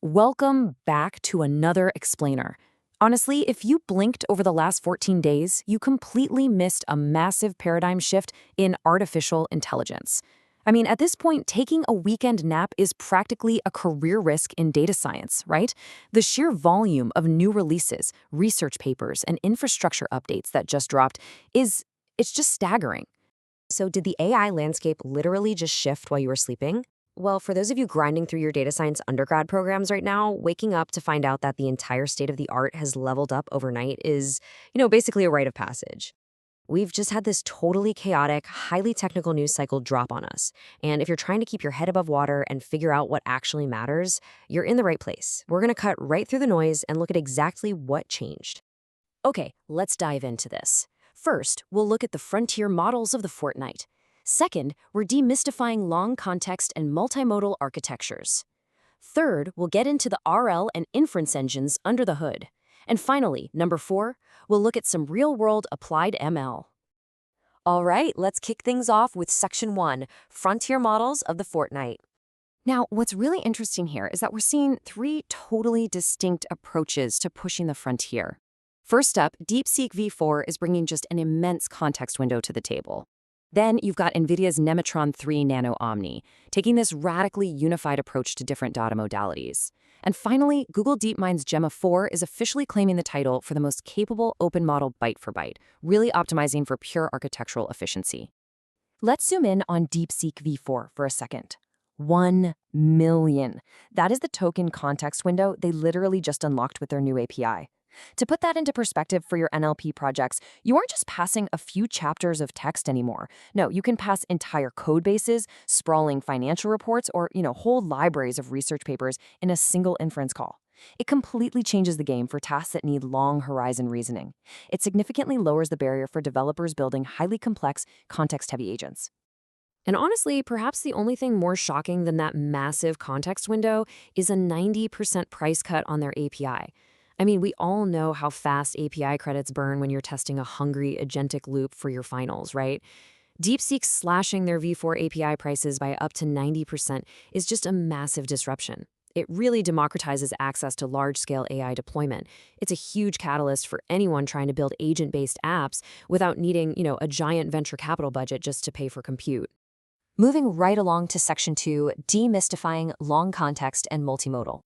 Welcome back to another explainer. Honestly, if you blinked over the last 14 days, you completely missed a massive paradigm shift in artificial intelligence. I mean, at this point, taking a weekend nap is practically a career risk in data science, right? The sheer volume of new releases, research papers, and infrastructure updates that just dropped it's just staggering. So, did the AI landscape literally just shift while you were sleeping? Well, for those of you grinding through your data science undergrad programs right now, waking up to find out that the entire state of the art has leveled up overnight is, basically a rite of passage. We've just had this totally chaotic, highly technical news cycle drop on us. And if you're trying to keep your head above water and figure out what actually matters, you're in the right place. We're going to cut right through the noise and look at exactly what changed. Okay, let's dive into this. First, we'll look at the frontier models of the fortnight. Second, we're demystifying long context and multimodal architectures. Third, we'll get into the RL and inference engines under the hood. And finally, number 4, we'll look at some real-world applied ML. All right, let's kick things off with Section 1, Frontier Models of the Fortnight. Now, what's really interesting here is that we're seeing 3 totally distinct approaches to pushing the frontier. First up, DeepSeek V4 is bringing just an immense context window to the table. Then you've got NVIDIA's Nematron 3 Nano Omni, taking this radically unified approach to different data modalities. And finally, Google DeepMind's Gemma 4 is officially claiming the title for the most capable open model byte for byte, really optimizing for pure architectural efficiency. Let's zoom in on DeepSeek V4 for a second. 1 million. That is the token context window they literally just unlocked with their new API. To put that into perspective for your NLP projects, you aren't just passing a few chapters of text anymore. No, you can pass entire code bases, sprawling financial reports, or, whole libraries of research papers in a single inference call. It completely changes the game for tasks that need long horizon reasoning. It significantly lowers the barrier for developers building highly complex, context-heavy agents. And honestly, perhaps the only thing more shocking than that massive context window is a 90% price cut on their API. I mean, we all know how fast API credits burn when you're testing a hungry agentic loop for your finals, right? DeepSeek slashing their V4 API prices by up to 90% is just a massive disruption. It really democratizes access to large-scale AI deployment. It's a huge catalyst for anyone trying to build agent-based apps without needing, a giant venture capital budget just to pay for compute. Moving right along to Section 2, Demystifying Long Context and Multimodal.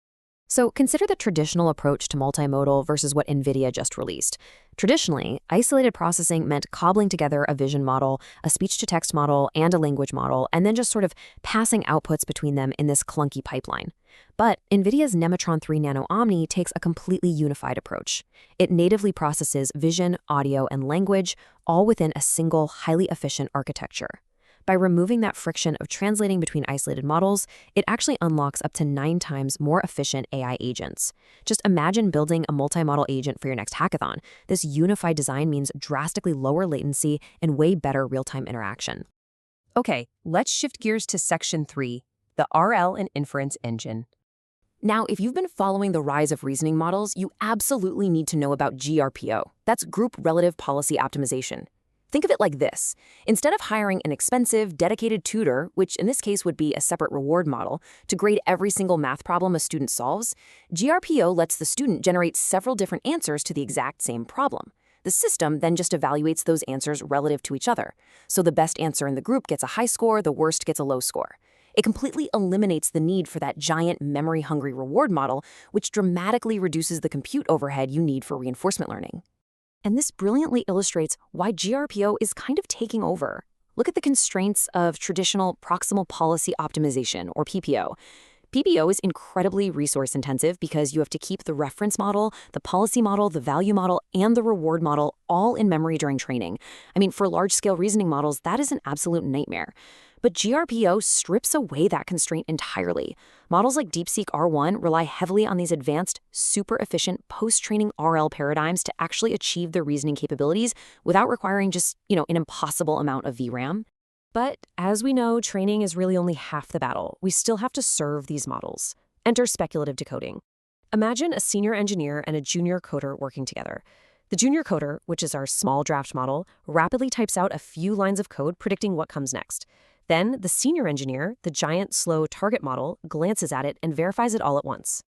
So consider the traditional approach to multimodal versus what NVIDIA just released. Traditionally, isolated processing meant cobbling together a vision model, a speech-to-text model, and a language model, and then just sort of passing outputs between them in this clunky pipeline. But NVIDIA's Nematron 3 Nano Omni takes a completely unified approach. It natively processes vision, audio, and language, all within a single, highly efficient architecture. By removing that friction of translating between isolated models, it actually unlocks up to 9 times more efficient AI agents. Just imagine building a multi-model agent for your next hackathon. This unified design means drastically lower latency and way better real-time interaction. Okay, let's shift gears to Section 3, the RL and inference engine. Now, if you've been following the rise of reasoning models, you absolutely need to know about GRPO. That's Group Relative Policy Optimization. Think of it like this. Instead of hiring an expensive, dedicated tutor, which in this case would be a separate reward model, to grade every single math problem a student solves, GRPO lets the student generate several different answers to the exact same problem. The system then just evaluates those answers relative to each other. So the best answer in the group gets a high score, the worst gets a low score. It completely eliminates the need for that giant memory-hungry reward model, which dramatically reduces the compute overhead you need for reinforcement learning. And this brilliantly illustrates why GRPO is kind of taking over. Look at the constraints of traditional proximal policy optimization, or PPO. PPO is incredibly resource-intensive because you have to keep the reference model, the policy model, the value model, and the reward model all in memory during training. I mean, for large-scale reasoning models, that is an absolute nightmare. But GRPO strips away that constraint entirely. Models like DeepSeek R1 rely heavily on these advanced, super-efficient post-training RL paradigms to actually achieve their reasoning capabilities without requiring just, an impossible amount of VRAM. But as we know, training is really only half the battle. We still have to serve these models. Enter speculative decoding. Imagine a senior engineer and a junior coder working together. The junior coder, which is our small draft model, rapidly types out a few lines of code predicting what comes next. Then the senior engineer, the giant, slow target model, glances at it and verifies it all at once.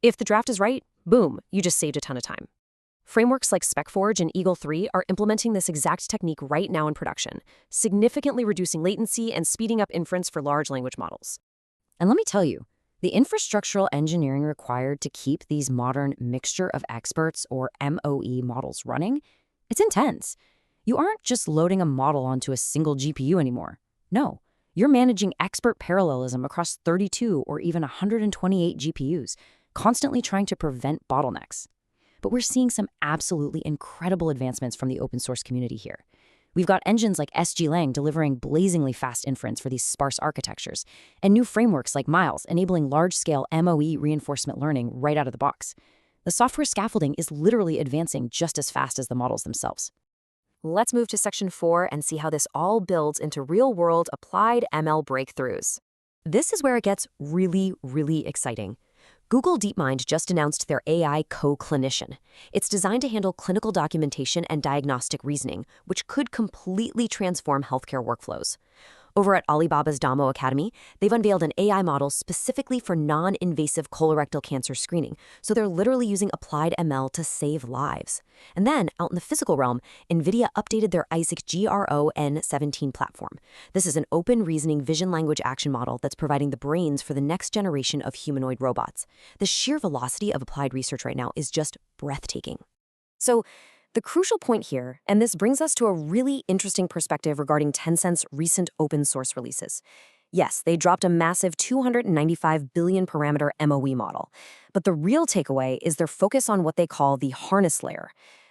If the draft is right, boom, you just saved a ton of time. Frameworks like SpecForge and Eagle 3 are implementing this exact technique right now in production, significantly reducing latency and speeding up inference for large language models. And let me tell you, the infrastructural engineering required to keep these modern mixture of experts or MOE models running, it's intense. You aren't just loading a model onto a single GPU anymore. No, you're managing expert parallelism across 32 or even 128 GPUs, constantly trying to prevent bottlenecks. But we're seeing some absolutely incredible advancements from the open source community here. We've got engines like SGLang delivering blazingly fast inference for these sparse architectures, and new frameworks like Miles enabling large-scale MOE reinforcement learning right out of the box. The software scaffolding is literally advancing just as fast as the models themselves. Let's move to Section 4 and see how this all builds into real-world applied ML breakthroughs. This is where it gets really, really exciting. Google DeepMind just announced their AI Co-Clinician. It's designed to handle clinical documentation and diagnostic reasoning, which could completely transform healthcare workflows. Over at Alibaba's Damo Academy, they've unveiled an AI model specifically for non-invasive colorectal cancer screening, so they're literally using applied ML to save lives. And then, out in the physical realm, NVIDIA updated their Isaac GRON17 platform. This is an open reasoning vision language action model that's providing the brains for the next generation of humanoid robots. The sheer velocity of applied research right now is just breathtaking. So, the crucial point here, and this brings us to a really interesting perspective regarding Tencent's recent open source releases. Yes, they dropped a massive 295 billion parameter MOE model, but the real takeaway is their focus on what they call the harness layer.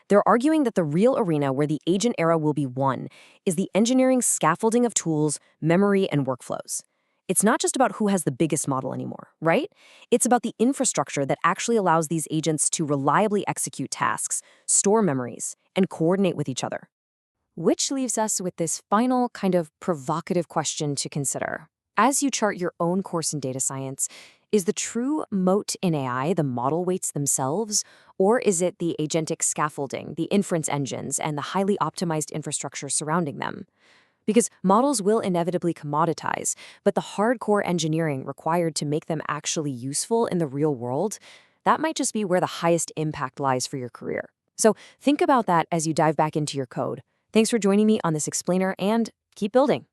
They're arguing that the real arena where the agent era will be won is the engineering scaffolding of tools, memory, and workflows. It's not just about who has the biggest model anymore, right? It's about the infrastructure that actually allows these agents to reliably execute tasks, store memories, and coordinate with each other. Which leaves us with this final kind of provocative question to consider. As you chart your own course in data science, is the true moat in AI the model weights themselves, or is it the agentic scaffolding, the inference engines, and the highly optimized infrastructure surrounding them? Because models will inevitably commoditize, but the hardcore engineering required to make them actually useful in the real world, that might just be where the highest impact lies for your career. So think about that as you dive back into your code. Thanks for joining me on this explainer, and keep building.